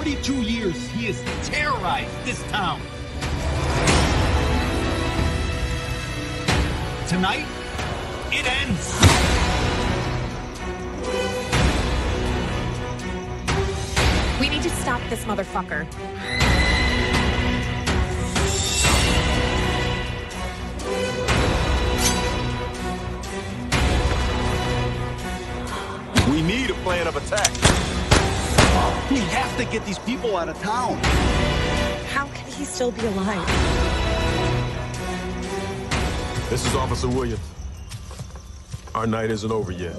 42 years, he has terrorized this town. Tonight, it ends. We need to stop this motherfucker. We need a plan of attack. We have to get these people out of town. How can he still be alive? This is Officer Williams. Our night isn't over yet.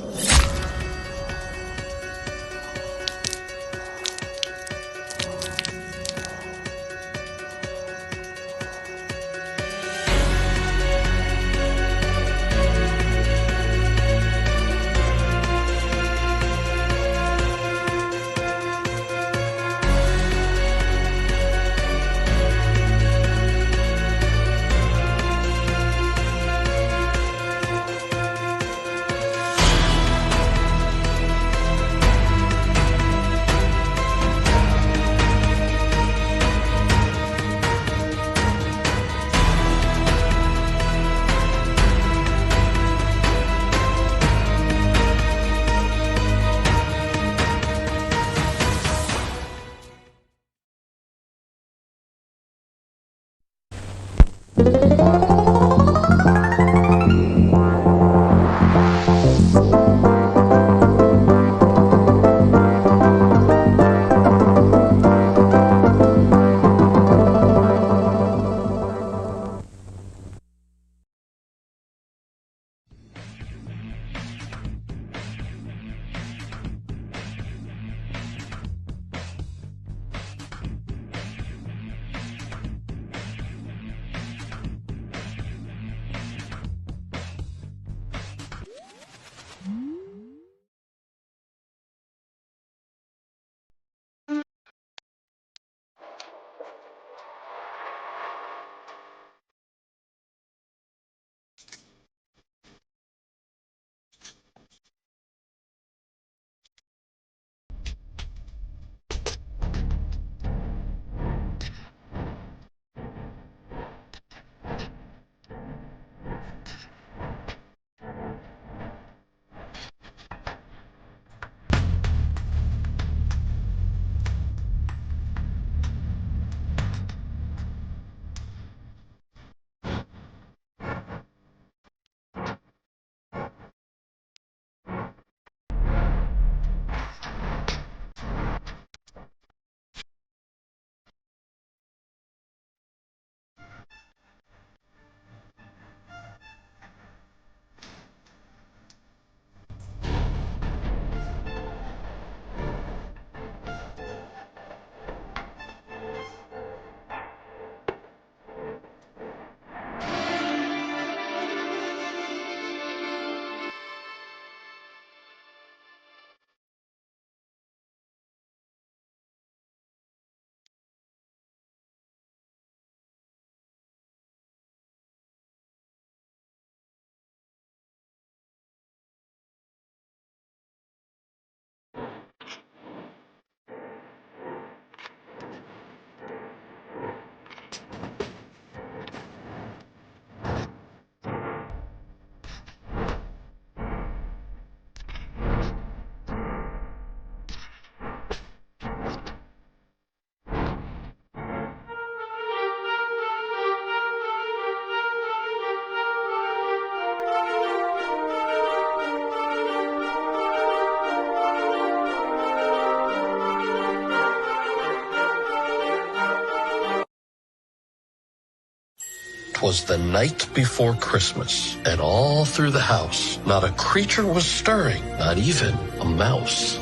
Was the night before Christmas, and all through the house, not a creature was stirring, not even a mouse.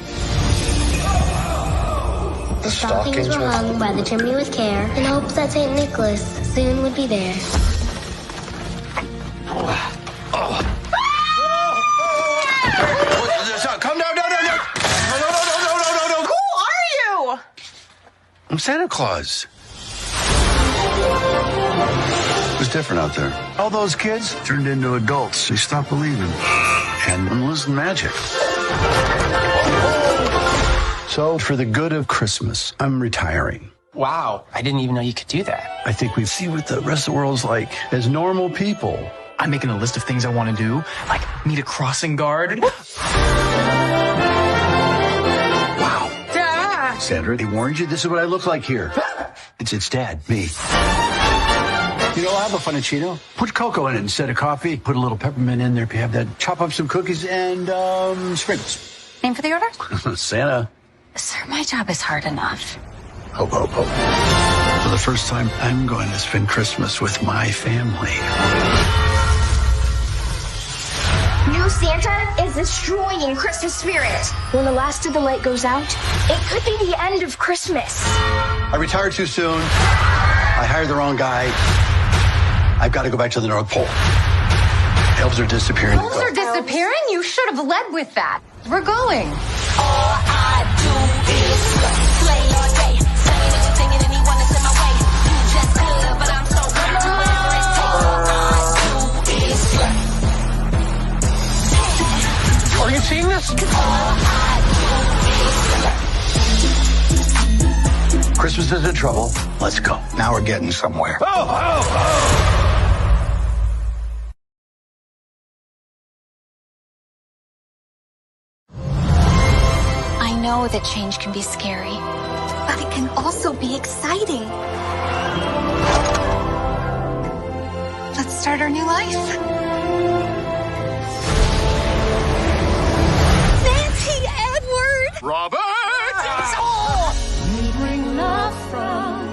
The stockings were hung by the chimney with care, in hopes that St. Nicholas soon would be there. Come down, no. Who are you? I'm Santa Claus. It was different out there. All those kids turned into adults. They stopped believing and losing magic. So, for the good of Christmas, I'm retiring. Wow, I didn't even know you could do that. I think we see what the rest of the world's like as normal people. I'm making a list of things I want to do, like meet a crossing guard. Wow. Dad! Sandra, they warned you this is what I look like here. It's Dad, me. You know, I'll have a Funicino. Put cocoa in it instead of coffee. Put a little peppermint in there if you have that. Chop up some cookies and sprinkles. Name for the order? Santa. Sir, my job is hard enough. Hope, hope, hope. For the first time, I'm going to spend Christmas with my family. New Santa is destroying Christmas spirit. When the last of the light goes out, it could be the end of Christmas. I retired too soon. I hired the wrong guy. I've got to go back to the North Pole. Elves are disappearing. Elves are disappearing? You should have led with that. We're going. All I do is play all day. Singing and singing and he wanna send my way. You just good, but I'm so good to whatever it takes. All I do is Are you seeing this? all I do is Christmas is in trouble. Let's go. Now we're getting somewhere. I know that change can be scary, but it can also be exciting. Let's start our new life. Nancy, Edward! Robert! We bring love from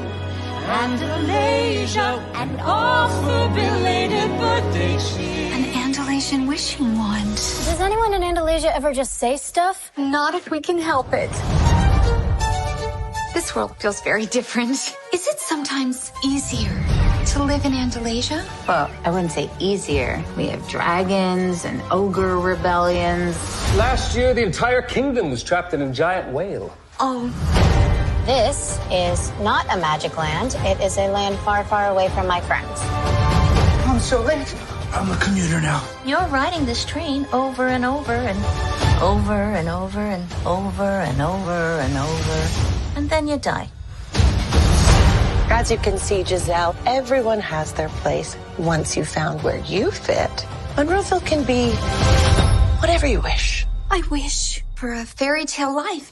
Andalasia and offer belated birthday cheer. An Andalasian wishing wand. Does anyone in Andalusia ever just say stuff? Not if we can help it. This world feels very different. Is it sometimes easier to live in Andalasia? Well, I wouldn't say easier. We have dragons and ogre rebellions. Last year, the entire kingdom was trapped in a giant whale. Oh. This is not a magic land. It is a land far, far away from my friends. I'm so late. I'm a commuter now. You're riding this train over and over and over and over and over and over and over, and then you die. As you can see, Giselle, everyone has their place once you've found where you fit. Monroeville can be whatever you wish. I wish for a fairy tale life.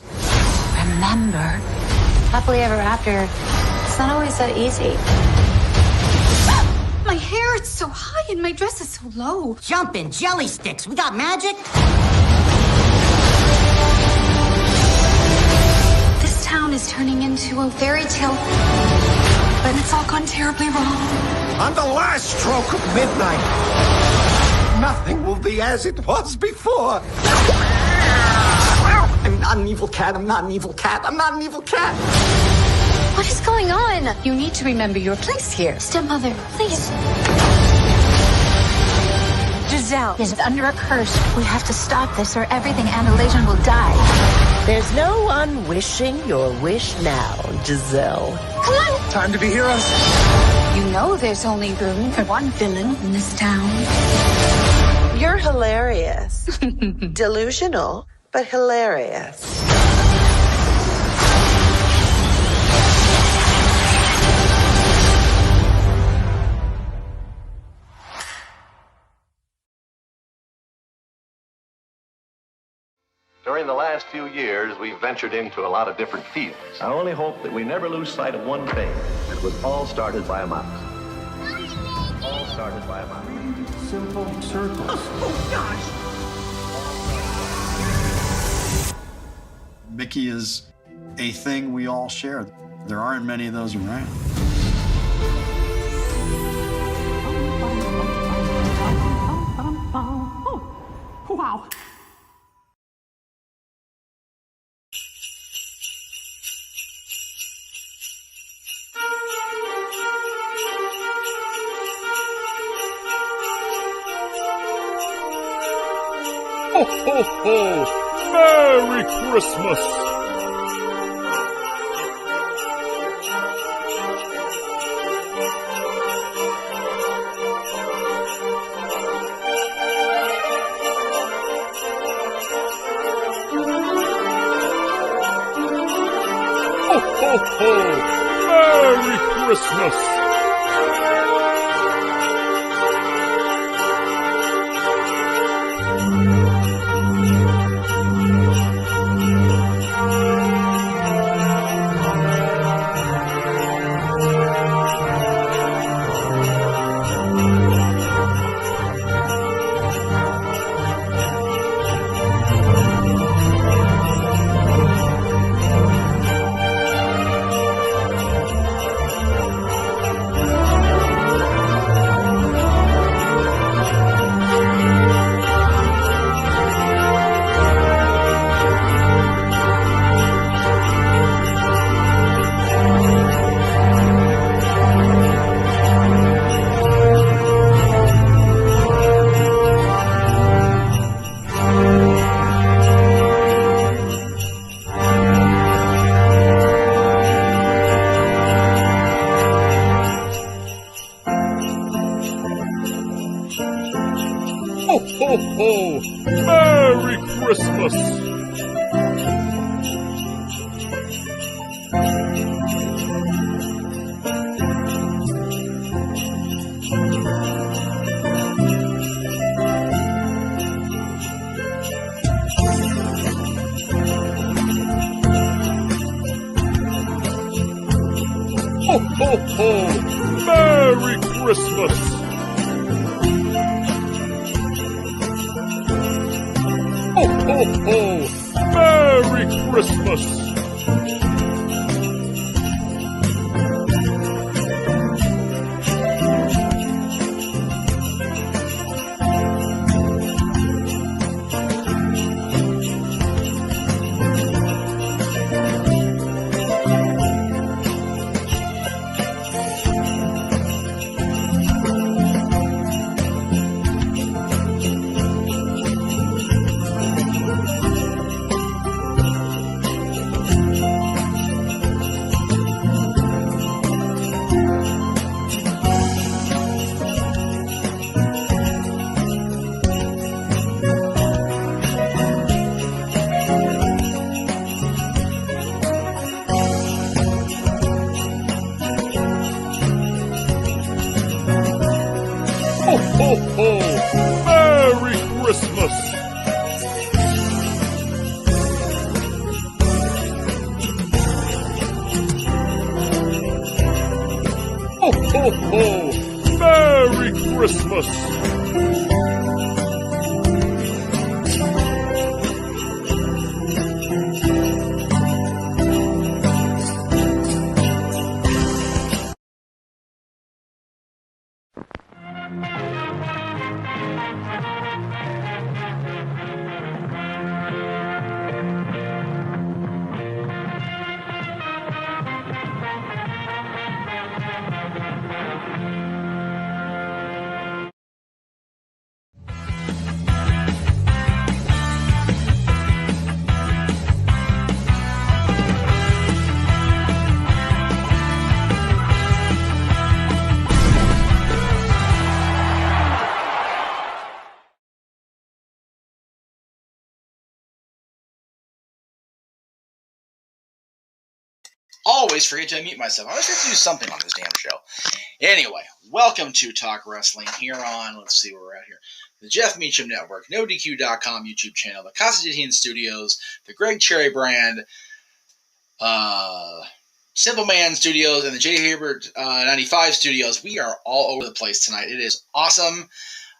Remember, happily ever after, it's not always that easy. My hair, it's so high and my dress is so low. Jumpin' jelly sticks. We got magic? This town is turning into a fairy tale, but it's all gone terribly wrong. On the last stroke of midnight, nothing will be as it was before. I'm not an evil cat. I'm not an evil cat. I'm not an evil cat. What is going on? You need to remember your place here. Stepmother, please. Giselle is under a curse. We have to stop this or everything Andalasian will die. There's no one wishing your wish now, Giselle. Come on. Time to be heroes. You know there's only room for one villain in this town. You're hilarious. Delusional, but hilarious. During the last few years, we've ventured into a lot of different fields. I only hope that we never lose sight of one thing. It was all started by a mouse. All started by a mouse. Simple circles. Oh, gosh. Mickey is a thing we all share. There aren't many of those around. Oh, wow. Ho, ho, ho! Merry Christmas! ho, ho! Merry Christmas! Ho, ho, ho! Merry Christmas! Ho, ho, ho! Merry Christmas! Ho, ho, ho! Merry Christmas! Ho, ho, ho! Merry Christmas! Ho, ho, ho! Merry Christmas! Always forget to unmute myself. I always have to do something on this damn show. Anyway, welcome to Talk Wrestling here on, let's see where we're at here, the Jeff Meacham Network, NoDQ.com YouTube channel, the Constantine Studios, the Greg Cherry Brand, Simple Man Studios, and the J. Hebert 95 Studios. We are all over the place tonight. It is awesome.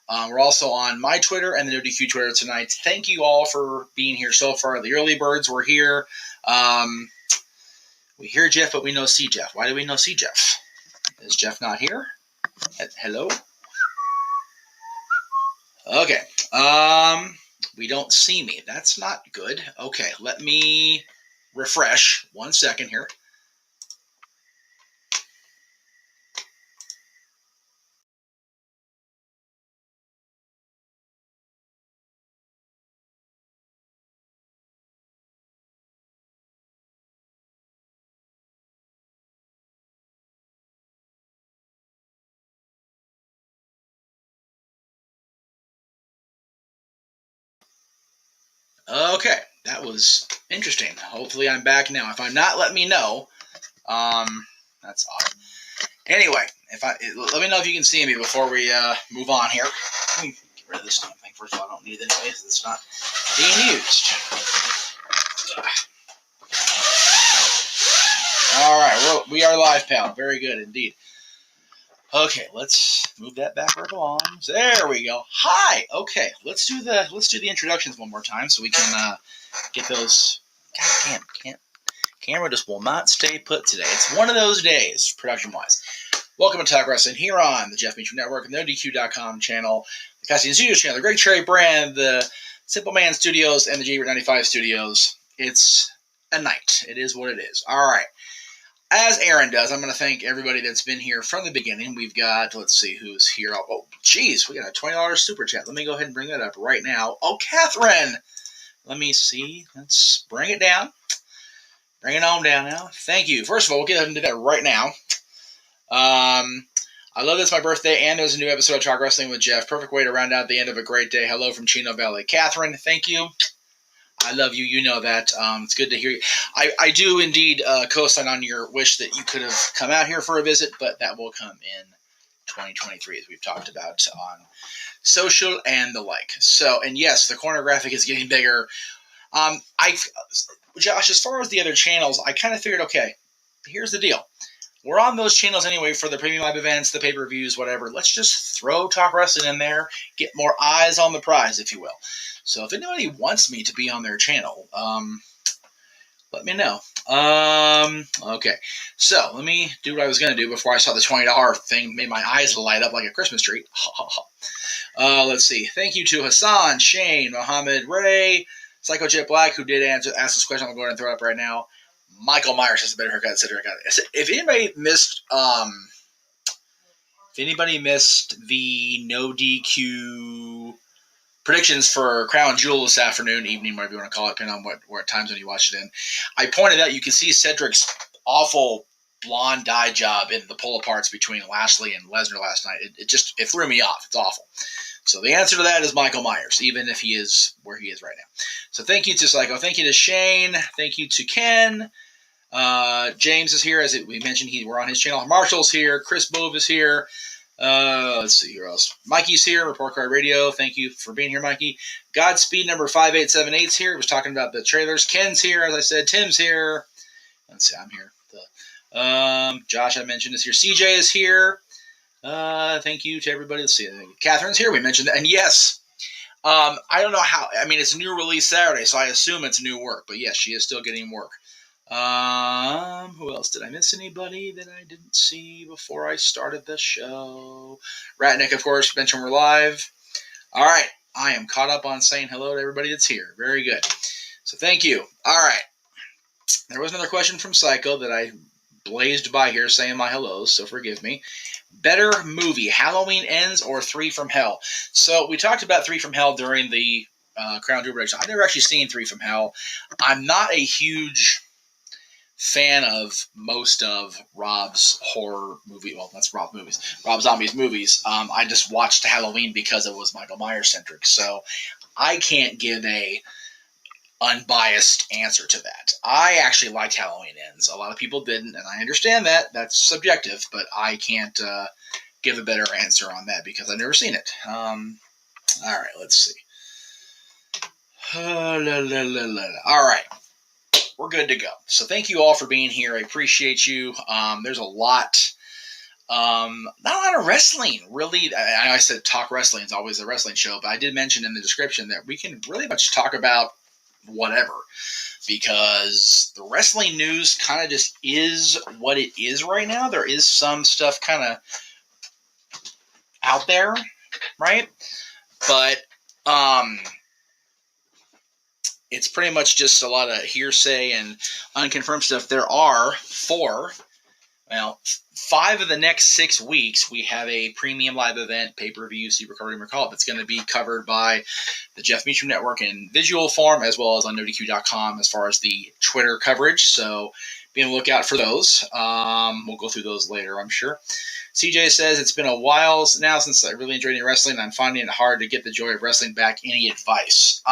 We're also on my Twitter and the NoDQ Twitter tonight. Thank you all for being here so far. The early birds were here. We hear Jeff, but we no see Jeff. Why do we no see Jeff? Is Jeff not here? Hello? Okay. We don't see me. That's not good. Okay, let me refresh. 1 second here. Okay, that was interesting. Hopefully I'm back now. If I'm not, let me know. That's odd. Anyway, let me know if you can see me before we move on here. Let me get rid of this damn thing. First of all, I don't need it anyway, so it's not being used. All right, we are live, pal. Very good indeed. Okay, let's move that backward along. There we go. Hi. Okay, let's do the introductions one more time so we can get those. God damn, camera just will not stay put today. It's one of those days, production-wise. Welcome to Talk Wrestling here on the Jeff Meacham Network and the NoDQ.com channel, the Casting Studios channel, the Greg Cherry brand, the Simple Man Studios, and the J95 Studios. It's a night. It is what it is. All right. As Aaron does, I'm going to thank everybody that's been here from the beginning. We've got, let's see who's here. Oh, geez, we got a $20 super chat. Let me go ahead and bring that up right now. Oh, Catherine. Let me see. Let's bring it down. Bring it on down now. Thank you. First of all, we'll get ahead and do that right now. I love this. My birthday, and there's a new episode of Talk Wrestling with Jeff. Perfect way to round out the end of a great day. Hello from Chino Valley. Catherine, thank you. I love you. You know that. It's good to hear you. I do indeed co-sign on your wish that you could have come out here for a visit, but that will come in 2023, as we've talked about on social and the like. So, and yes, the corner graphic is getting bigger. Josh, as far as the other channels, I kind of figured, okay, here's the deal. We're on those channels anyway for the premium live events, the pay-per-views, whatever. Let's just throw Talk Wrestling in there, get more eyes on the prize, if you will. So if anybody wants me to be on their channel, let me know. Okay. So let me do what I was going to do before I saw the $20 thing. Made my eyes light up like a Christmas tree. Let's see. Thank you to Hassan, Shane, Mohammed, Ray, Psycho Jet Black, who did ask this question. I'm going to throw it up right now. Michael Myers has a better haircut, etc. If anybody missed the no DQ predictions for Crown Jewel this afternoon, evening, whatever you want to call it, depending on what times when you watched it in, I pointed out you can see Cedric's awful blonde dye job in the pull aparts between Lashley and Lesnar last night. It threw me off. It's awful. So the answer to that is Michael Myers, even if he is where he is right now. So thank you to Psycho. Thank you to Shane. Thank you to Ken. James is here, as we mentioned. We're on his channel. Marshall's here. Chris Bove is here. Let's see who else. Mikey's here. Report Card Radio. Thank you for being here, Mikey. Godspeed number 5878's here. Was talking about the trailers. Ken's here, as I said. Tim's here. Let's see. I'm here. Josh, I mentioned, is here. CJ is here. Thank you to everybody. Let's see. Catherine's here. We mentioned that. And yes, I don't know how. I mean, it's a new release Saturday, so I assume it's new work. But yes, she is still getting work. Who else? Did I miss anybody that I didn't see before I started the show? Ratnick, of course. Mention we're live. All right. I am caught up on saying hello to everybody that's here. Very good. So thank you. All right. There was another question from Psycho that I blazed by here saying my hellos, so forgive me. Better movie, Halloween Ends or 3 from Hell? So we talked about 3 from Hell during the Crown Jewel prediction. I've never actually seen 3 from Hell. I'm not a huge fan of most of Rob's horror movie. Well, that's Rob Zombie's movies. I just watched Halloween because it was Michael Myers centric. So I can't give a unbiased answer to that. I actually liked Halloween Ends. A lot of people didn't, and I understand that. That's subjective, but I can't give a better answer on that because I've never seen it. All right, let's see. All right. We're good to go. So thank you all for being here. I appreciate you. There's a lot. Not a lot of wrestling, really. I said Talk Wrestling is always a wrestling show, but I did mention in the description that we can really much talk about whatever, because the wrestling news kind of just is what it is right now. There is some stuff kind of out there, right? But it's pretty much just a lot of hearsay and unconfirmed stuff. There are 5 of the next 6 weeks, we have a premium live event, pay-per-view, Supercard, recall that's going to be covered by the Jeff Meacham Network in visual form, as well as on NoDQ.com as far as the Twitter coverage. So be on the lookout for those. We'll go through those later, I'm sure. CJ says, it's been a while now since I really enjoyed any wrestling. I'm finding it hard to get the joy of wrestling back. Any advice?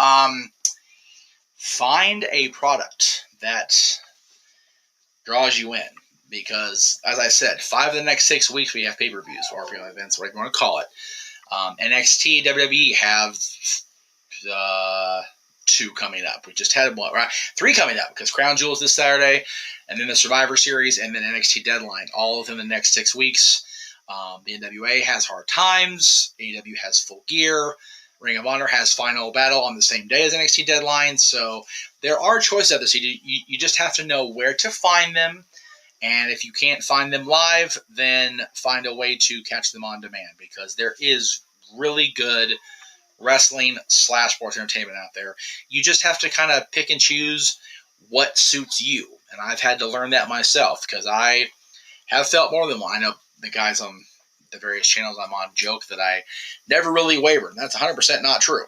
Find a product that draws you in. because, as I said, 5 of the next 6 weeks we have pay-per-views, or events, whatever you want to call it. NXT, WWE have 2 coming up. We just had 3 coming up, because Crown Jewel is this Saturday, and then the Survivor Series, and then NXT Deadline, all within the next 6 weeks. The NWA has Hard Times. AEW has Full Gear. Ring of Honor has Final Battle on the same day as NXT Deadline. So there are choices out there. So you just have to know where to find them. And if you can't find them live, then find a way to catch them on demand, because there is really good wrestling / sports entertainment out there. You just have to kind of pick and choose what suits you. And I've had to learn that myself, because I have felt more than one. I know the guys on the various channels I'm on joke that I never really wavered. That's 100% not true.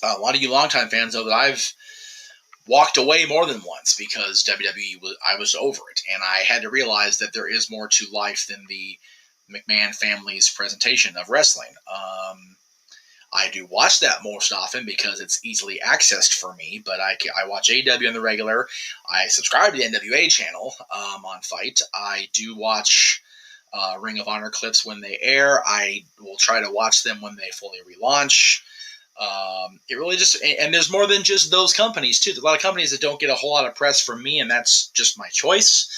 A lot of you longtime fans know that I've walked away more than once because WWE I was over it, and I had to realize that there is more to life than the McMahon family's presentation of wrestling. I do watch that most often because it's easily accessed for me, but I watch AEW on the regular. I subscribe to the NWA channel on Fight. I do watch Ring of Honor clips when they air. I will try to watch them when they fully relaunch. It really just, and there's more than just those companies too. There's a lot of companies that don't get a whole lot of press from me, and that's just my choice.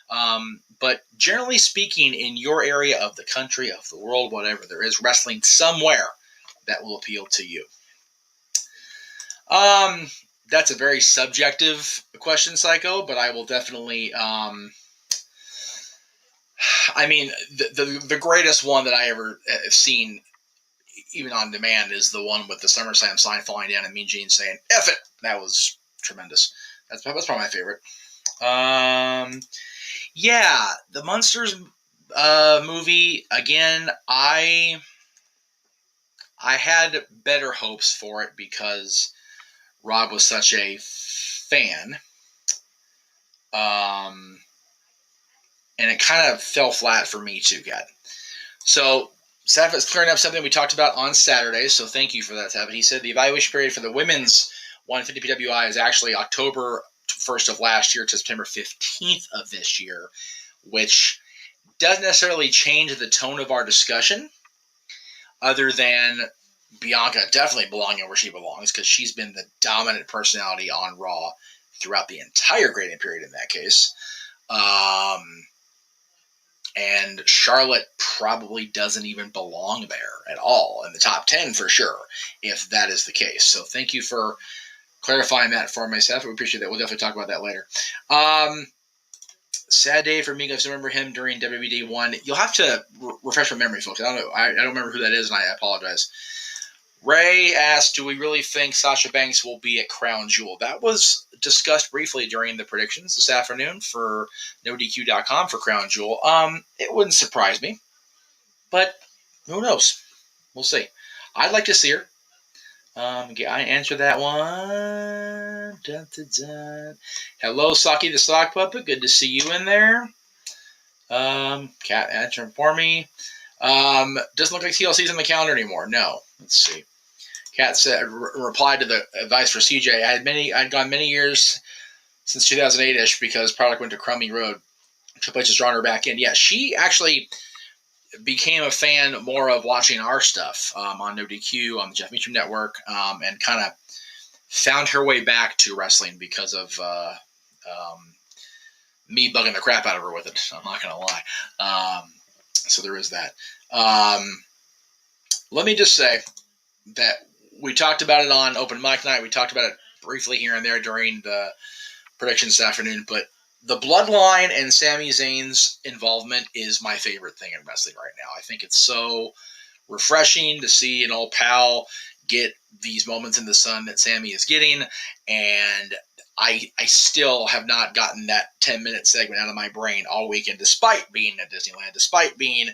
But generally speaking, in your area of the country, of the world, whatever, there is wrestling somewhere that will appeal to you. That's a very subjective question, Psycho, but I will definitely, the greatest one that I ever have seen, even on demand, is the one with the SummerSlam sign falling down and Mean Gene saying, F it! That was tremendous. That's probably my favorite. Yeah, the Munsters movie, again, I had better hopes for it because Rob was such a fan. And it kind of fell flat for me too, Kat. So, Seth is clearing up something we talked about on Saturday, so thank you for that, Seth. He said the evaluation period for the women's 150 PWI is actually October 1st of last year to September 15th of this year, which doesn't necessarily change the tone of our discussion, other than Bianca definitely belonging where she belongs, because she's been the dominant personality on Raw throughout the entire grading period in that case. And Charlotte probably doesn't even belong there at all, in the top 10 for sure, if that is the case. So thank you for clarifying that for myself. We appreciate that. We'll definitely talk about that later. Sad day for me. I still remember him during WWD 1. You'll have to refresh my memory, folks. I don't know. I don't remember who that is, and I apologize. Ray asked, do we really think Sasha Banks will be at Crown Jewel? That was discussed briefly during the predictions this afternoon for NoDQ.com for Crown Jewel. It wouldn't surprise me, but who knows? We'll see. I'd like to see her. I answered that one. Dun, dun, dun. Hello, Saki the Sock Puppet. Good to see you in there. Cat answering for me. Doesn't look like TLC's on the calendar anymore. No. Let's see. Cat said, replied to the advice for CJ. I'd gone many years since 2008-ish because product went to Crummy Road. Triple H has drawn her back in. Yeah, she actually became a fan more of watching our stuff on NoDQ, on the Jeff Meacham Network, and kind of found her way back to wrestling because of me bugging the crap out of her with it. I'm not going to lie. So there is that. Let me just say that we talked about it on Open Mic Night. We talked about it briefly here and there during the predictions this afternoon, but the Bloodline and Sami Zayn's involvement is my favorite thing in wrestling right now. I think it's so refreshing to see an old pal get these moments in the sun that Sami is getting, and I still have not gotten that 10-minute segment out of my brain all weekend, despite being at Disneyland, despite being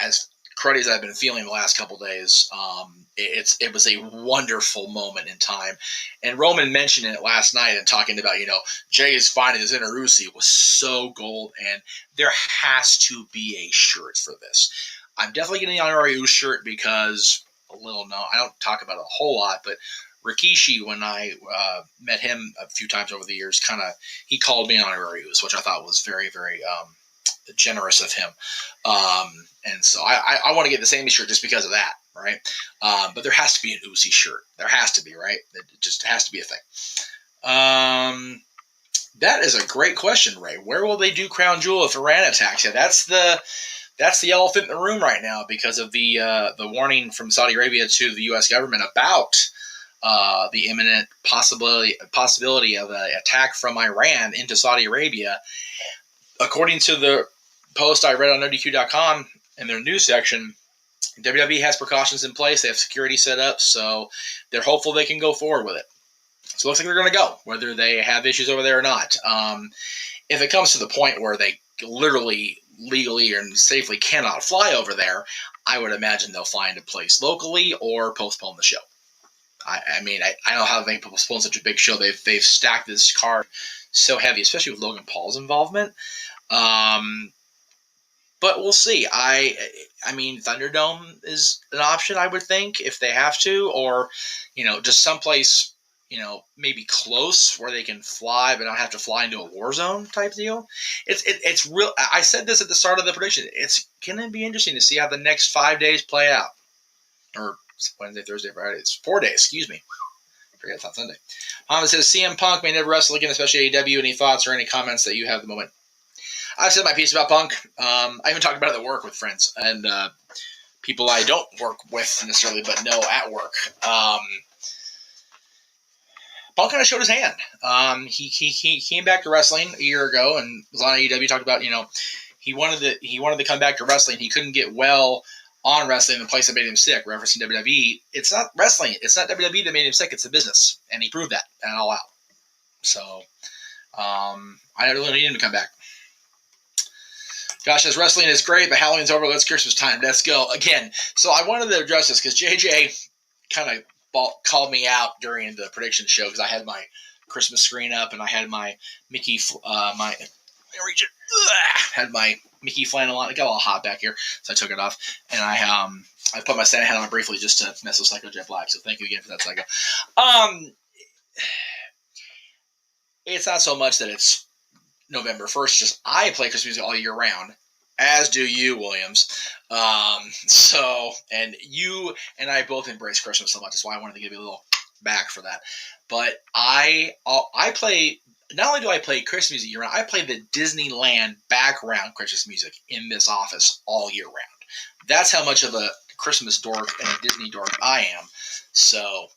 as cruddy as I've been feeling the last couple days. It was a wonderful moment in time. And Roman mentioned it last night and talking about, Jay is finding his inner Uzi was so gold, and there has to be a shirt for this. I'm definitely getting the honorary Uzi shirt because I don't talk about it a whole lot, but Rikishi, when I met him a few times over the years, he called me on honorarius, which I thought was very, very generous of him. And so I want to get the Sammy shirt just because of that, right? But there has to be an Uzi shirt. There has to be, right? It just has to be a thing. That is a great question, Ray. Where will they do Crown Jewel if Iran attacks? Yeah, that's the elephant in the room right now because of the warning from Saudi Arabia to the U.S. government about the imminent possibility of an attack from Iran into Saudi Arabia. According to the post I read on NoDQ.com in their news section, WWE has precautions in place. They have security set up, so they're hopeful they can go forward with it. So it looks like they're going to go, whether they have issues over there or not. If it comes to the point where they literally, legally, and safely cannot fly over there, I would imagine they'll find a place locally or postpone the show. I mean, I don't know how they postpone such a big show. They've stacked this card so heavy, especially with Logan Paul's involvement. But we'll see. I mean, Thunderdome is an option, I would think, if they have to, or just someplace maybe close where they can fly but not have to fly into a war zone type deal. It's real. I said this at the start of the prediction. It's gonna be interesting to see how the next 5 days play out, or Wednesday, Thursday, Friday. It's 4 days. Excuse me. I forget it's on Sunday. It says CM Punk may never wrestle again, especially AEW. Any thoughts or any comments that you have at the moment? I've said my piece about Punk. I even talked about it at work with friends and people I don't work with necessarily, but know at work. Punk kind of showed his hand. He came back to wrestling a year ago and was on AEW. Talked about he wanted to come back to wrestling. He couldn't get well on wrestling in the place that made him sick. Referencing WWE, it's not wrestling. It's not WWE that made him sick. It's the business, and he proved that and all out. So I don't really need him to come back. Josh says wrestling is great, but Halloween's over. It's Christmas time. Let's go again. So I wanted to address this because JJ kind of called me out during the prediction show because I had my Christmas screen up and I had my Mickey had my Mickey flannel on. It got a little hot back here, so I took it off and I put my Santa hat on briefly just to mess with Psycho Jet Black. So thank you again for that, Psycho. It's not so much that it's November 1st. Just I play Christmas music all year round, as do you, Williams. So, and you and I both embrace Christmas so much. That's why I wanted to give you a little back for that. But I play, not only do I play Christmas music year round, I play the Disneyland background Christmas music in this office all year round. That's how much of a Christmas dork and a Disney dork I am. So,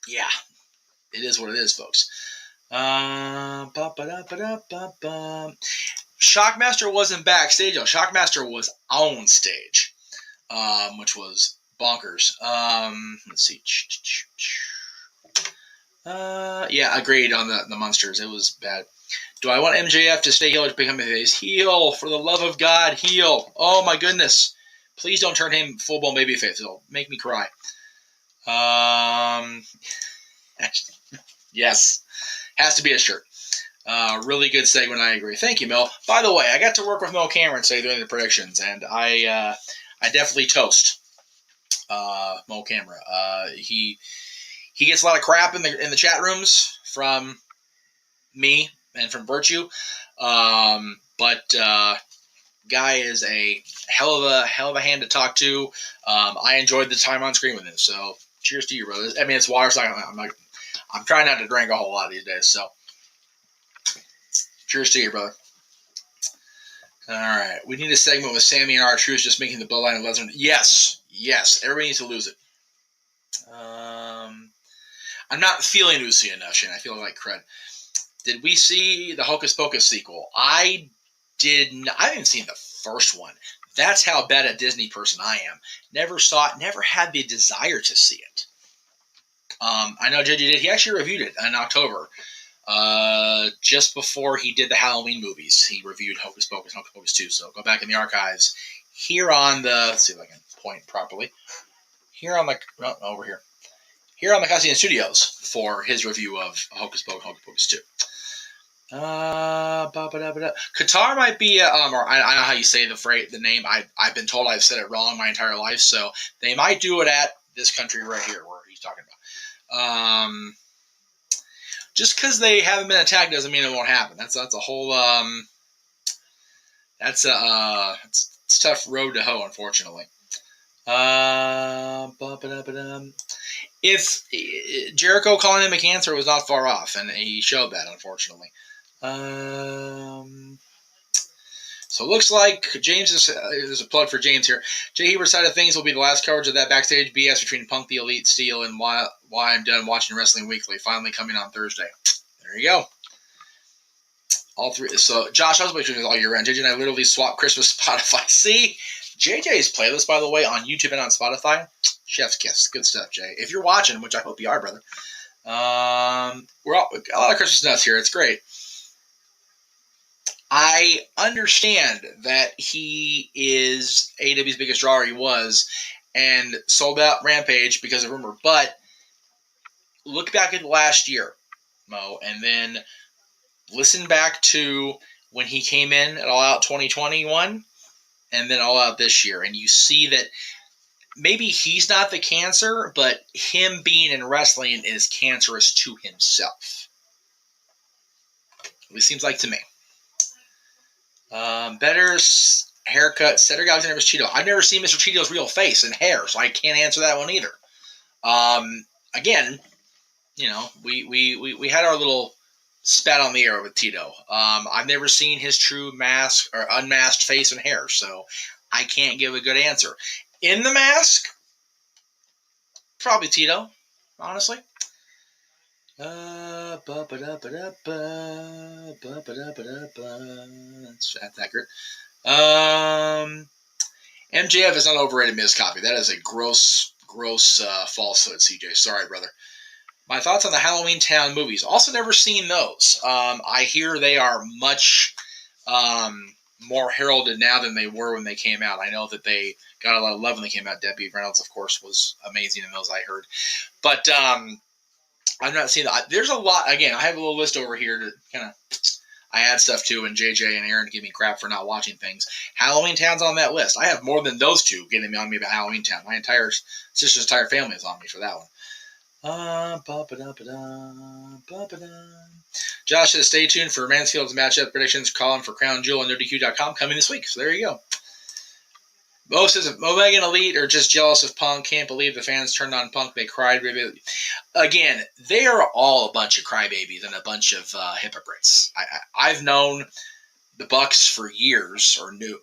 yeah, it is what it is, folks. Shockmaster wasn't backstage though. Shockmaster was on stage, which was bonkers. Let's see. Yeah, agreed on the monsters. It was bad. Do I want MJF to stay heel or to become a face? Heel, for the love of God, heel. Oh my goodness. Please don't turn him full-blown babyface. It'll make me cry. Yes. Has to be a shirt. Really good segment, I agree. Thank you, Mel. By the way, I got to work with Mel Cameron today during the predictions, and I definitely toast Mel Cameron. He gets a lot of crap in the chat rooms from me and from Virtue, but guy is a hell of a hand to talk to. I enjoyed the time on screen with him, so cheers to you, brother. I mean, it's water, so I'm trying not to drink a whole lot these days, so cheers to you, brother. All right, we need a segment with Sammy and R-Truth just making the bloodline of Lesnar. Yes, everybody needs to lose it. I'm not feeling Uzi enough, Shane. I feel like crud. Did we see the Hocus Pocus sequel? I didn't. I haven't seen the first one. That's how bad a Disney person I am. Never saw it. Never had the desire to see it. I know JJ did. He actually reviewed it in October. Just before he did the Halloween movies, he reviewed Hocus Pocus and Hocus Pocus 2. So go back in the archives here on the, let's see if I can point properly. Here on the, over here. Here on the Cassian Studios for his review of Hocus Pocus, Hocus Pocus 2. Qatar might be, or I don't know how you say the name. I've been told I've said it wrong my entire life, so they might do it at this country right here where he's talking Just because they haven't been attacked doesn't mean it won't happen. That's a whole it's a tough road to hoe, unfortunately. If Jericho calling him a cancer was not far off, and he showed that, unfortunately. So it looks like James is, there's a plug for James here. Jay Hebert's side of things will be the last coverage of that backstage BS between Punk, the Elite, Steel, and Why I'm Done Watching Wrestling Weekly, finally coming on Thursday. There you go. All three. So Josh, I was watching this all year round. JJ and I literally swapped Christmas Spotify. See, JJ's playlist, by the way, on YouTube and on Spotify, chef's kiss. Good stuff, Jay. If you're watching, which I hope you are, brother. We're all a lot of Christmas nuts here. It's great. I understand that he is AEW's biggest draw, or he was, and sold out Rampage because of rumor. But look back at last year, Mo, and then listen back to when he came in at All Out 2021 and then All Out this year, and you see that maybe he's not the cancer, but him being in wrestling is cancerous to himself. At least seems like to me. Better haircut. Cedric Alexander vs. Cheeto. I've never seen Mr. Cheeto's real face and hair, so I can't answer that one either. Again, you know, we had our little spat on the air with Tito. I've never seen his true mask or unmasked face and hair, so I can't give a good answer. In the mask, probably Tito, honestly. That's accurate. MJF is not overrated, Miz Copy. That is a gross falsehood, CJ. Sorry, brother. My thoughts on the Halloween Town movies. Also never seen those. I hear they are much more heralded now than they were when they came out. I know that they got a lot of love when they came out. Debbie Reynolds, of course, was amazing in those, I heard. But I've not seen that. There's a lot. Again, I have a little list over here to kind of I add stuff to, and JJ and Aaron give me crap for not watching things. Halloween Town's on that list. I have more than those two getting on me about Halloween Town. My sister's entire family is on me for that one. Josh says, stay tuned for Mansfield's matchup predictions. Column for Crown Jewel on NoDQ.com coming this week. So there you go. Mo says, Omega and Elite are just jealous of Punk. Can't believe the fans turned on Punk. They cried. Again, they are all a bunch of crybabies and a bunch of hypocrites. I've known the Bucks for years, or knew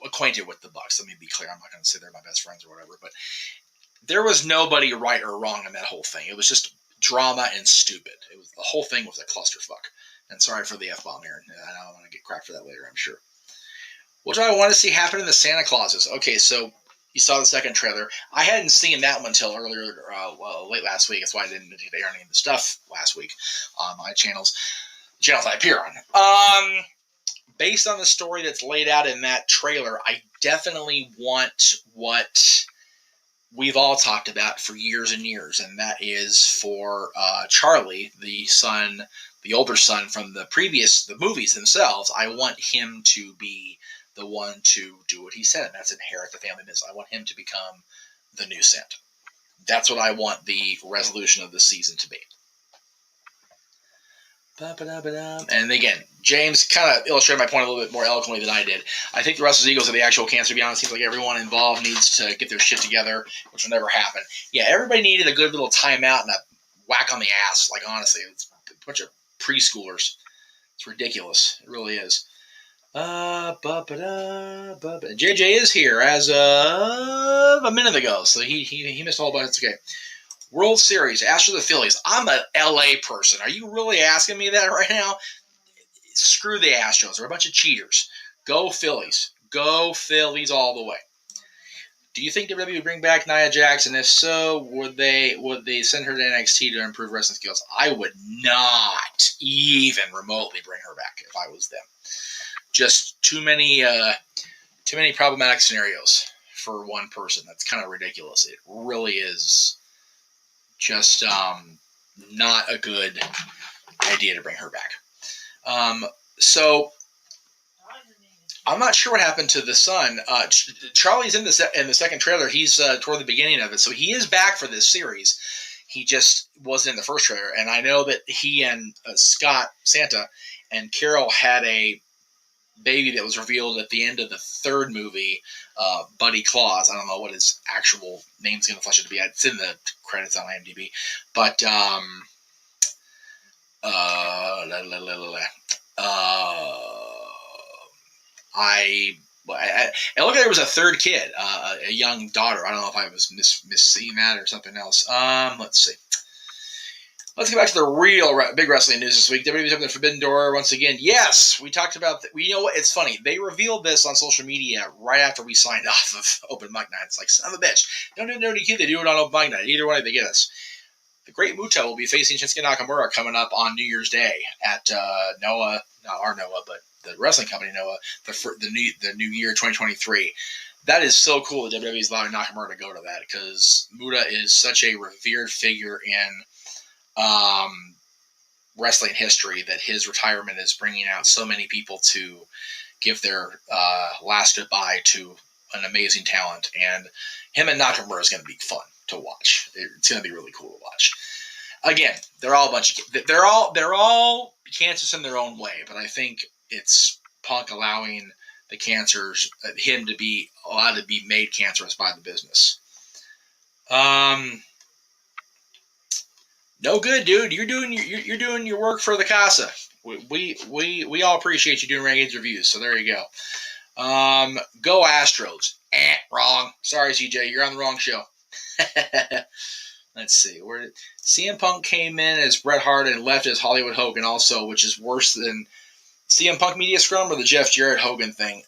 acquainted with the Bucks. Let me be clear. I'm not going to say they're my best friends or whatever, but there was nobody right or wrong in that whole thing. It was just drama and stupid. The whole thing was a clusterfuck. And sorry for the F-bomb, Aaron. I don't want to get crap for that later, I'm sure. What do I want to see happen in the Santa Clauses? Okay, so you saw the second trailer. I hadn't seen that one until earlier, late last week. That's why I didn't air any of the stuff last week on my channels I appear on. Based on the story that's laid out in that trailer, I definitely want what we've all talked about for years and years, and that is for Charlie, the son, the older son from the movies themselves. I want him to be the one to do what he said, and that's inherit the family business. I want him to become the new Santa. That's what I want the resolution of the season to be. And again, James kind of illustrated my point a little bit more eloquently than I did. I think the Wrestlers' egos are the actual cancer, to be honest. It seems like everyone involved needs to get their shit together, which will never happen. Yeah, everybody needed a good little timeout and a whack on the ass. Like, honestly, it's a bunch of preschoolers. It's ridiculous. It really is. JJ is here as of a minute ago, so he missed a whole bunch. It's okay. World Series, Astros the Phillies. I'm an LA person. Are you really asking me that right now? Screw the Astros. They're a bunch of cheaters. Go Phillies. Go Phillies all the way. Do you think WWE would bring back Nia Jax? And if so, would they send her to NXT to improve wrestling skills? I would not even remotely bring her back if I was them. Just too many problematic scenarios for one person. That's kind of ridiculous. It really is just not a good idea to bring her back. So I'm not sure what happened to the son. Charlie's in the second trailer. He's toward the beginning of it, so he is back for this series. he just wasn't in the first trailer. And I know that he and Scott Santa and Carol had a baby that was revealed at the end of the third movie, Buddy Claus. I don't know what his actual name's going to flesh out to be. It's in the credits on IMDb. But it looked like there was a third kid, a young daughter. I don't know if I was misseeing that or something else. Let's see. Let's get back to the real big wrestling news this week. WWE's opened the Forbidden Door once again. Yes, we talked about that. You know what? It's funny. They revealed this on social media right after we signed off of Open Mic Night. It's like, son of a bitch. They don't do it on DQ. They do it on Open Mic Night. Either way, they get us. The Great Muta will be facing Shinsuke Nakamura coming up on New Year's Day at Noah, not our Noah, but the wrestling company Noah, the new year 2023. That is so cool that WWE is allowing Nakamura to go to that, because Muta is such a revered figure in wrestling history that his retirement is bringing out so many people to give their last goodbye to an amazing talent. And him and Nakamura is going to be fun to watch. It's going to be really cool to watch. Again, they're all a bunch of they're all cancerous in their own way, but I think it's Punk allowing the cancers, him to be allowed to be made cancerous by the business. No good, dude. You're doing your work for the casa. We all appreciate you doing Renegades reviews. So there you go. Go Astros. Wrong. Sorry, CJ. You're on the wrong show. Let's see. Where did CM Punk came in as Bret Hart and left as Hollywood Hogan also, which is worse than CM Punk Media Scrum or the Jeff Jarrett Hogan thing.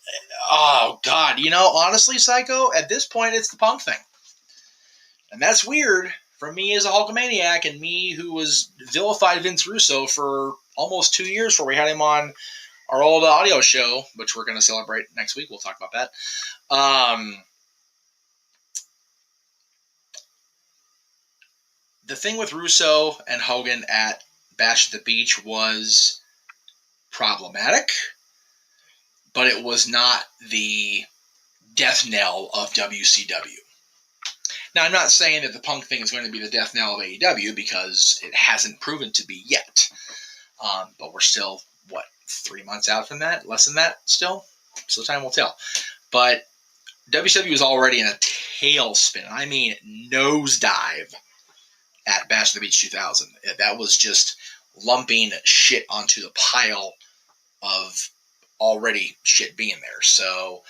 Oh, God. You know, honestly, Psycho, at this point, it's the Punk thing. And that's weird for me as a Hulkamaniac and me who was vilified Vince Russo for almost 2 years before we had him on our old audio show, which we're going to celebrate next week. We'll talk about that. The thing with Russo and Hogan at Bash at the Beach was problematic, but it was not the death knell of WCW. Now, I'm not saying that the Punk thing is going to be the death knell of AEW, because it hasn't proven to be yet. But we're still, 3 months out from that? Less than that still? So time will tell. But WCW was already in a tailspin. I mean, nosedive at Bash at the Beach 2000. That was just lumping shit onto the pile of already shit being there. So,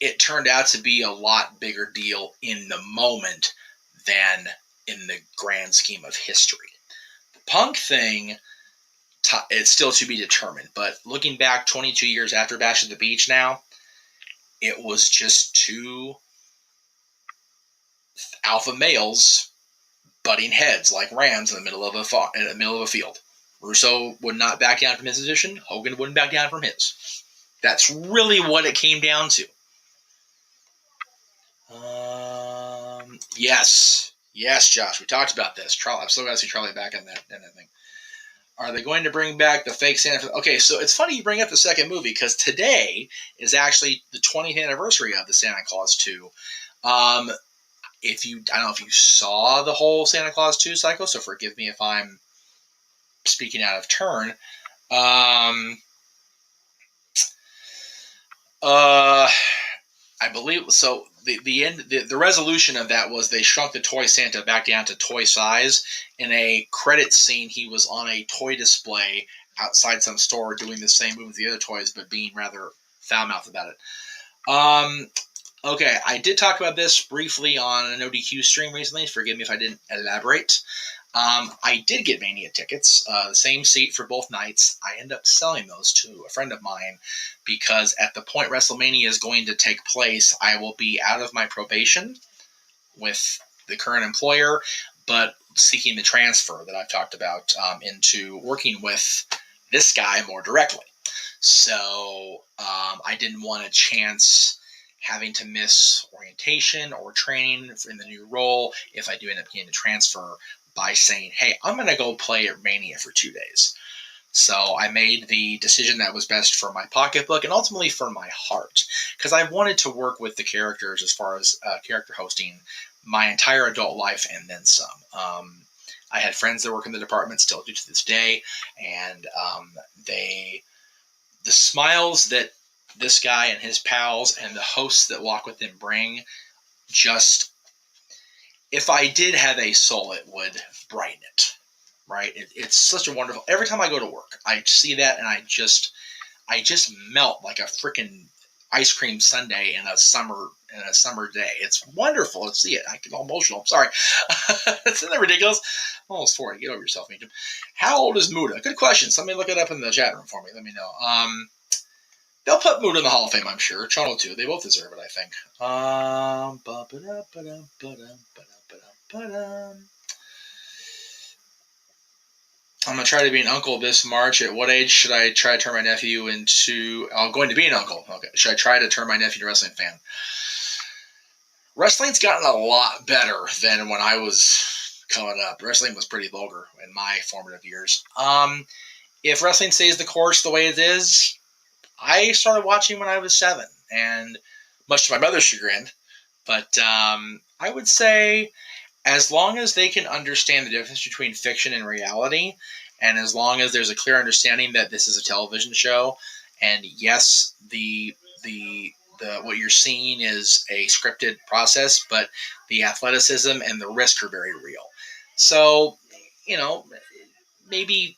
it turned out to be a lot bigger deal in the moment than in the grand scheme of history. The Punk thing, it's still to be determined. But looking back 22 years after Bash at the Beach now, it was just two alpha males butting heads like rams in the middle of a field. Russo would not back down from his position. Hogan wouldn't back down from his. That's really what it came down to. Yes, Josh. We talked about this. Charlie, I've still got to see Charlie back on that thing. Are they going to bring back the fake Santa? Okay, so it's funny you bring up the second movie, because today is actually the 20th anniversary of the Santa Claus 2. I don't know if you saw the whole Santa Claus 2 cycle, so forgive me if I'm speaking out of turn. I believe so. The resolution of that was they shrunk the toy Santa back down to toy size. In a credit scene, he was on a toy display outside some store doing the same move with the other toys, but being rather foul-mouthed about it. Okay, I did talk about this briefly on an ODQ stream recently. Forgive me if I didn't elaborate. I did get Mania tickets, the same seat for both nights. I ended up selling those to a friend of mine because at the point WrestleMania is going to take place, I will be out of my probation with the current employer, but seeking the transfer that I've talked about into working with this guy more directly. So I didn't want a chance having to miss orientation or training in the new role if I do end up getting a transfer by saying, hey, I'm going to go play at Mania for 2 days. So I made the decision that was best for my pocketbook and ultimately for my heart, because I wanted to work with the characters as far as character hosting my entire adult life and then some. I had friends that work in the department, still do to this day, and the smiles that this guy and his pals and the hosts that walk with him bring, just, if I did have a soul, it would brighten it, right? It's such a wonderful, every time I go to work, I see that and I just melt like a freaking ice cream sundae in a summer day. It's wonderful to see it. I get all emotional. I'm sorry. Isn't that ridiculous? I'm almost 40. Get over yourself, Meacham. How old is Muda? Good question. Somebody look it up in the chat room for me. Let me know. They'll put Muda in the Hall of Fame, I'm sure. Chono too. They both deserve it, I think. I'm going to try to be an uncle this March. At what age should I try to turn my nephew into... I'm going to be an uncle. Okay. Should I try to turn my nephew to a wrestling fan? Wrestling's gotten a lot better than when I was coming up. Wrestling was pretty vulgar in my formative years. If wrestling stays the course the way it is, I started watching when I was 7, and much to my mother's chagrin. But I would say, as long as they can understand the difference between fiction and reality, and as long as there's a clear understanding that this is a television show, and yes, the what you're seeing is a scripted process, but the athleticism and the risk are very real. So, maybe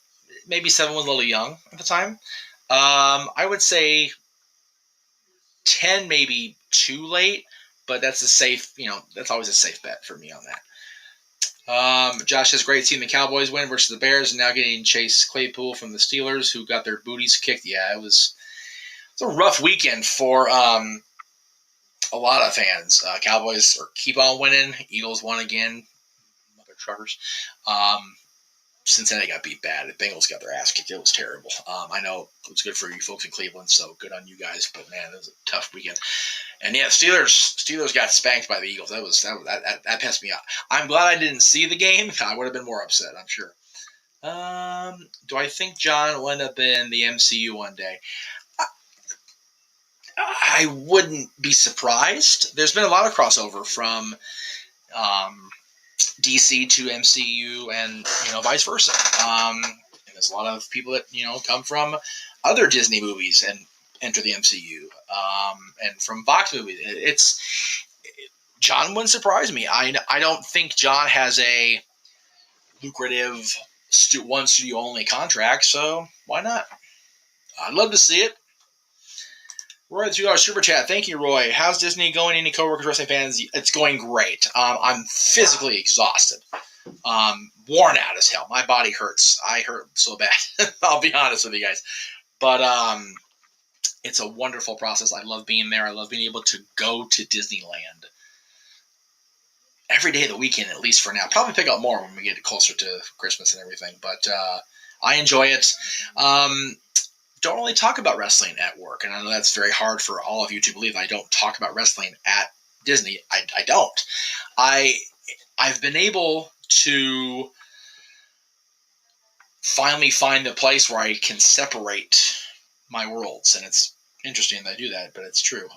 7 was a little young at the time. I would say 10, maybe too late, but that's a safe, that's always a safe bet for me on that. Josh says, great seeing the Cowboys win versus the Bears and now getting Chase Claypool from the Steelers, who got their booties kicked. Yeah, it was a rough weekend for a lot of fans. Cowboys keep on winning. Eagles won again. Mother truckers. Cincinnati got beat bad. The Bengals got their ass kicked. It was terrible. I know it was good for you folks in Cleveland, so good on you guys. But man, it was a tough weekend. And yeah, Steelers got spanked by the Eagles. That pissed me off. I'm glad I didn't see the game. I would have been more upset, I'm sure. Do I think John will end up in the MCU one day? I wouldn't be surprised. There's been a lot of crossover from DC to MCU and vice versa. And there's a lot of people that come from other Disney movies and enter the MCU, and from Fox movies. John wouldn't surprise me. I don't think John has a lucrative one studio only contract, so why not? I'd love to see it. Roy, the $2 super chat. Thank you, Roy. How's Disney going? Any coworkers, wrestling fans? It's going great. I'm physically exhausted. Worn out as hell. My body hurts. I hurt so bad. I'll be honest with you guys. But it's a wonderful process. I love being there. I love being able to go to Disneyland every day of the weekend, at least for now. Probably pick up more when we get closer to Christmas and everything. But I enjoy it. Don't really talk about wrestling at work, and I know that's very hard for all of you to believe. I don't talk about wrestling at Disney. I don't. I've been able to finally find a place where I can separate my worlds, and it's interesting that I do that, but it's true.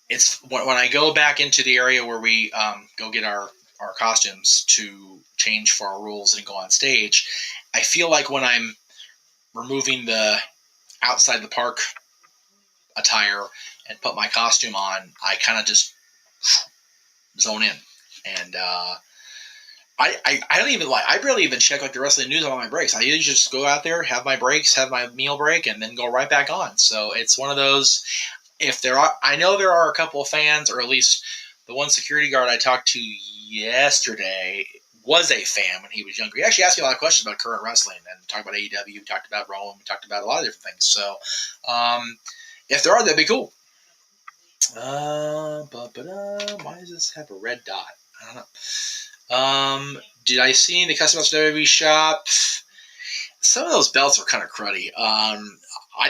It's when I go back into the area where we go get our costumes to change for our roles and go on stage. I feel like when I'm removing the outside the park attire and put my costume on, I kind of just zone in. And I don't even I barely even check the wrestling news on my breaks. I usually just go out there, have my breaks, have my meal break, and then go right back on. So it's one of those. I know there are a couple of fans, or at least the one security guard I talked to yesterday was a fan when he was younger. He actually asked me a lot of questions about current wrestling and talked about AEW, we talked about Raw, we talked about a lot of different things. So if there are, that'd be cool. Why does this have a red dot? I don't know. Did I see any of the custom belts in the WWE shop? Some of those belts are kind of cruddy. I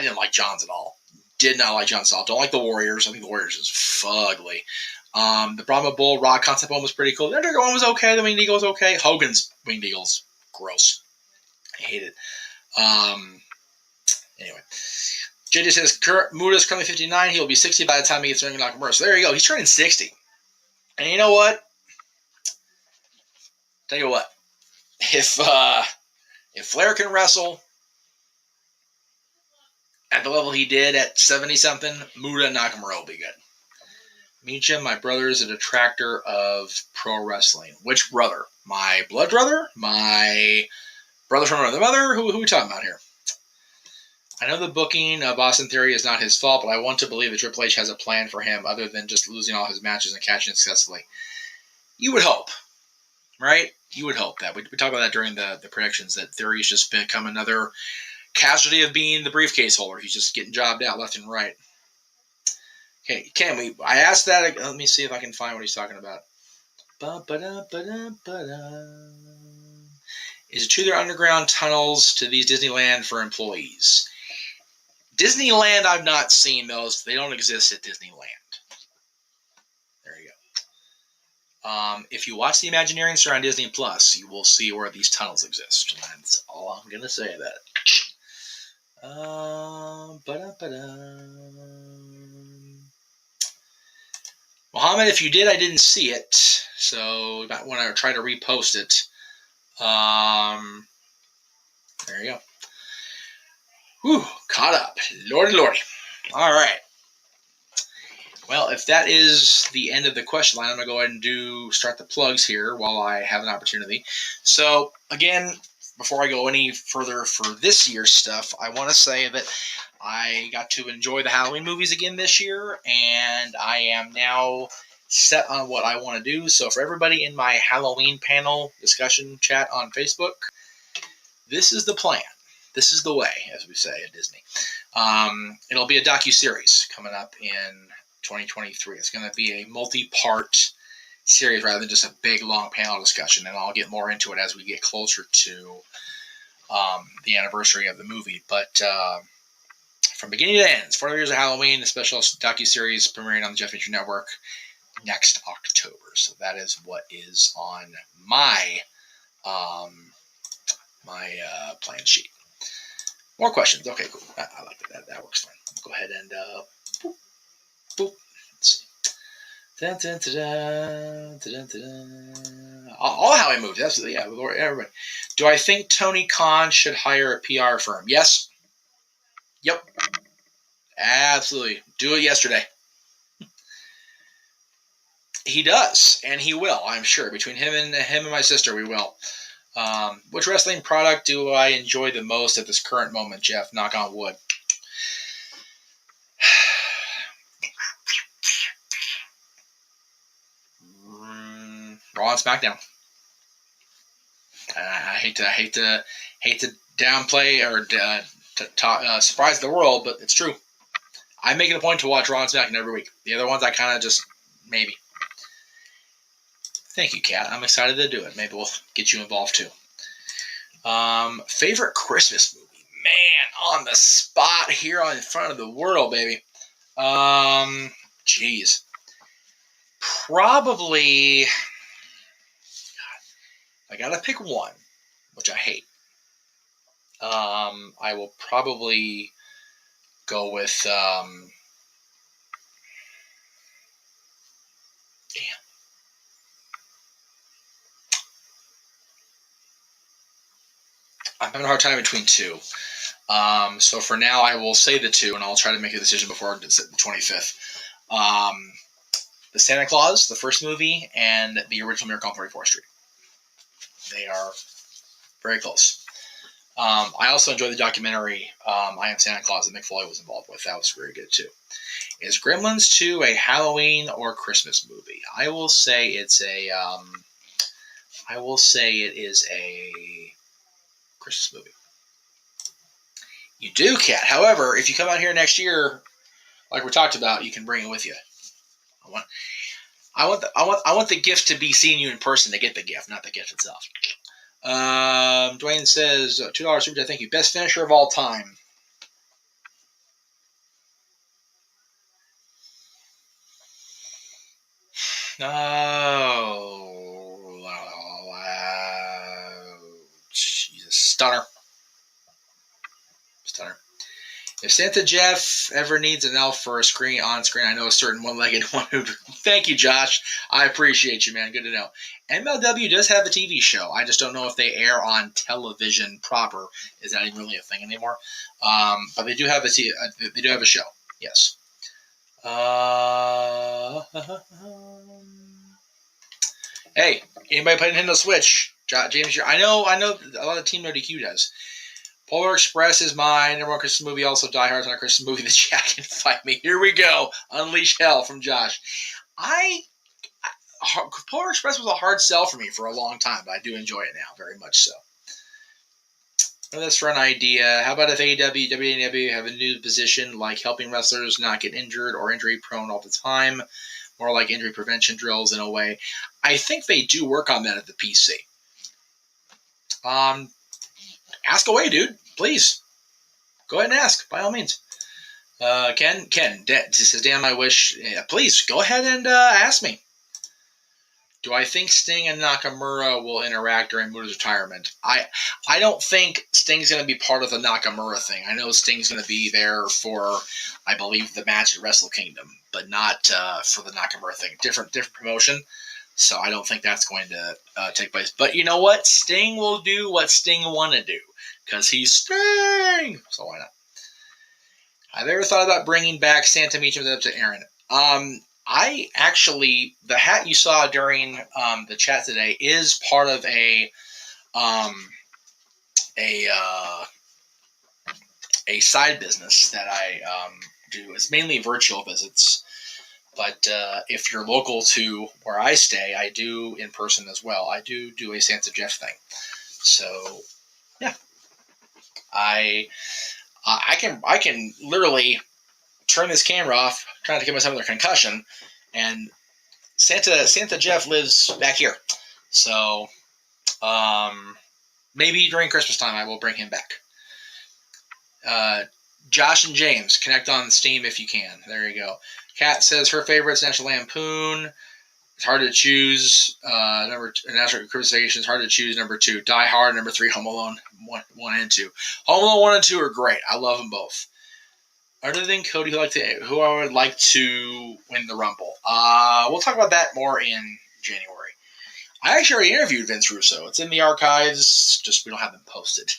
didn't like John's at all. Did not like John's at all. Don't like the Warriors. I think the Warriors is fugly. The Brahma Bull Raw concept one was pretty cool. The Underground one was okay. The Winged Eagle was okay. Hogan's Winged Eagle's gross. I hate it. Anyway. JJ says, Muda's currently 59. He'll be 60 by the time he gets Ring of Nakamura. So there you go. He's turning 60. And you know what? Tell you what, if Flair can wrestle at the level he did at 70-something, Muda Nakamura will be good. Meacham, my brother, is a detractor of pro wrestling. Which brother? My blood brother? My brother from another mother? Who are we talking about here? I know the booking of Austin Theory is not his fault, but I want to believe that Triple H has a plan for him other than just losing all his matches and catching successfully. You would hope, right? You would hope that. We talked about that during the predictions, that Theory's just become another casualty of being the briefcase holder. He's just getting jobbed out left and right. Okay, I asked that. Let me see if I can find what he's talking about. Is it true there are underground tunnels to these Disneyland for employees? Disneyland, I've not seen those. They don't exist at Disneyland. There you go. If you watch the Imagineering Star on Disney Plus, you will see where these tunnels exist. That's all I'm going to say about it. Mohammed, if you did, I didn't see it. So you might want to try to repost it. There you go. Whew, caught up. Lordy. All right. Well, if that is the end of the question line, I'm going to go ahead and start the plugs here while I have an opportunity. So, again, before I go any further for this year's stuff, I want to say that I got to enjoy the Halloween movies again this year, and I am now set on what I want to do. So for everybody in my Halloween panel discussion chat on Facebook, this is the plan. This is the way, as we say at Disney. It'll be a docuseries coming up in 2023. It's going to be a multi-part series rather than just a big, long panel discussion, and I'll get more into it as we get closer to the anniversary of the movie. But from beginning to end, 40 Years of Halloween, a special docuseries premiering on the Jeff Meacham Network next October. So that is what is on my plan sheet. More questions. Okay, cool. I like that. That works fine. Go ahead and boop. Let's see. All Halloween movies. Absolutely, yeah. Everybody. Do I think Tony Khan should hire a PR firm? Yes. Yep. Absolutely. Do it yesterday. He does, and he will, I'm sure. Between him and my sister, we will. Which wrestling product do I enjoy the most at this current moment, Jeff? Knock on wood. Raw and SmackDown. I hate to downplay or surprise the world, but it's true. I make it a point to watch Raw and SmackDown every week. The other ones I kind of just maybe. Thank you, Kat. I'm excited to do it. Maybe we'll get you involved too. Favorite Christmas movie? Man, on the spot here in front of the world, baby. Jeez. Probably, I gotta pick one, which I hate. I will probably go with, damn. I'm having a hard time between two. So for now, I will say the two, and I'll try to make a decision before the 25th. The Santa Claus, the first movie, and the original Miracle on 34th Street. They are very close. I also enjoyed the documentary I Am Santa Claus that Mick Foley was involved with. That was very good too. Is Gremlins 2 a Halloween or Christmas movie? I will say it's a. I will say it is a Christmas movie. You do, Kat. However, if you come out here next year, like we talked about, you can bring it with you. I want the gift to be seeing you in person to get the gift, not the gift itself. Dwayne says $2 super chat. Thank you. Best finisher of all time. Jesus, Stunner. If Santa Jeff ever needs an elf for a screen on screen, I know a certain one-legged one who. Thank you, Josh. I appreciate you, man. Good to know. MLW does have a TV show. I just don't know if they air on television proper. Is that even really a thing anymore? But they do have a show. Yes. Hey, anybody play Nintendo Switch? James, I know a lot of Team No DQ does. Polar Express is my number one Christmas movie. Also, Die Hard is not a Christmas movie. The chat can fight me. Here we go. Unleash Hell from Josh. Polar Express was a hard sell for me for a long time, but I do enjoy it now, very much so. That's for an idea. How about if AEW, WNW have a new position like helping wrestlers not get injured or injury prone all the time? More like injury prevention drills in a way. I think they do work on that at the PC. Ask away, dude. Please. Go ahead and ask, by all means. Ken, this is Dan, my wish. Please, go ahead and ask me. Do I think Sting and Nakamura will interact during Muda's retirement? I don't think Sting's going to be part of the Nakamura thing. I know Sting's going to be there for, I believe, the match at Wrestle Kingdom, but not for the Nakamura thing. Different promotion, so I don't think that's going to take place. But you know what? Sting will do what Sting want to do, because he's Sting! So why not? Have you ever thought about bringing back Santa Meacham up to Aaron? I actually, the hat you saw during the chat today is part of a side business that I do. It's mainly virtual visits, but if you're local to where I stay, I do in person as well. I do a Santa Jeff thing. So yeah, I can literally turn this camera off, trying to give myself another concussion, and Santa Jeff lives back here. So maybe during Christmas time I will bring him back. Josh and James, connect on Steam if you can. There you go. Kat says her favorite's National Lampoon. It's hard to choose. National Christmas Vacation is hard to choose. Number 2, Die Hard. Number 3, Home Alone 1 and 2. Home Alone 1 and 2 are great. I love them both. Other than Cody, who I would like to win the Rumble. We'll talk about that more in January. I actually already interviewed Vince Russo. It's in the archives. Just we don't have them posted